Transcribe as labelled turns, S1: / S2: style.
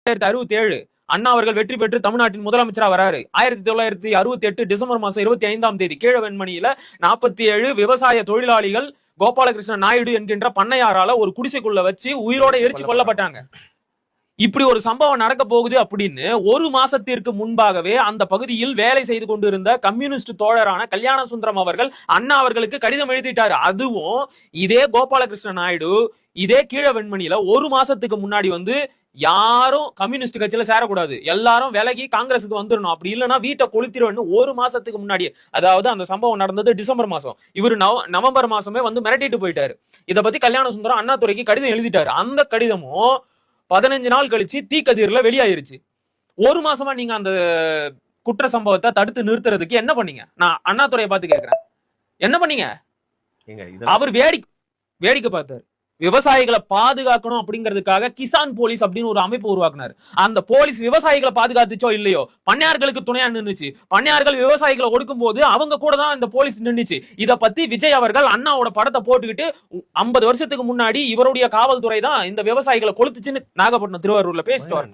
S1: 1967 அண்ணா அவர்கள் வெற்றி பெற்று தமிழ்நாட்டின் முதலமைச்சரா வராரு. 1968 டிசம்பர் மாசம் 25ஆம் தேதி கீழவெண்மணியில 47 விவசாய தொழிலாளிகள் கோபாலகிருஷ்ண நாயுடு என்கின்ற பண்ணையாரால ஒரு குடிசைக்குள்ள வச்சு உயிரோட எரிச்சு கொல்லப்பட்டாங்க. இப்படி ஒரு சம்பவம் நடக்க போகுது அப்படின்னு ஒரு மாசத்திற்கு முன்பாகவே அந்த பகுதியில் வேலை செய்து கொண்டிருந்த கம்யூனிஸ்ட் தோழரான கல்யாண சுந்தரம் அவர்கள் அண்ணா அவர்களுக்கு கடிதம் எழுதிட்டாரு. அதுவும் இதே கோபாலகிருஷ்ண நாயுடு இதே கீழவெண்மணியில ஒரு மாசத்துக்கு முன்னாடி வந்து யாரும் கம்யூனிஸ்ட் கட்சியில சேரக்கூடாது, எல்லாரும் விலகி காங்கிரஸுக்கு வந்துடணும், அப்படி இல்லைன்னா வீட்டை கொளுத்திடுவேன்னு ஒரு மாசத்துக்கு முன்னாடி, அதாவது அந்த சம்பவம் நடந்தது டிசம்பர் மாசம், இவரு நவம்பர் மாசமே வந்து மிரட்டிட்டு போயிட்டாரு. இதை பத்தி கல்யாண சுந்தரம் அண்ணாதுரைக்கு கடிதம் எழுதிட்டாரு. அந்த கடிதமும் 15 நாள் கழிச்சு தீக்கதிர்ல வெளியாயிருச்சு. ஒரு மாசமா நீங்க அந்த குற்ற சம்பவத்தை தடுத்து நிறுத்துறதுக்கு என்ன பண்ணீங்க? நான் அண்ணாதுரையை பார்த்து கேட்கிறேன், என்ன பண்ணீங்க? அவர் வேடிக்கை பார்த்தாரு. விவசாயிகளை பாதுகாக்கணும் அப்படிங்கிறதுக்காக கிசான் போலீஸ் அப்படின்னு ஒரு அமைப்பு உருவாக்குனாரு. அந்த போலீஸ் விவசாயிகளை பாதுகாத்துச்சோ இல்லையோ, பண்ணையார்களுக்கு துணையா நின்னுச்சு. பண்ணையார்கள் விவசாயிகளை ஒடுக்கும் போது அவங்க கூட தான் இந்த போலீஸ் நின்னுச்சு. இத பத்தி விஜய் அவர்கள் அண்ணாவோட படத்தை போட்டுக்கிட்டு 50 வருஷத்துக்கு முன்னாடி இவருடைய காவல்துறை தான் இந்த விவசாயிகளை கொளுத்துச்சுன்னு நாகப்பட்டினம் திருவாரூர்ல பேசிட்டு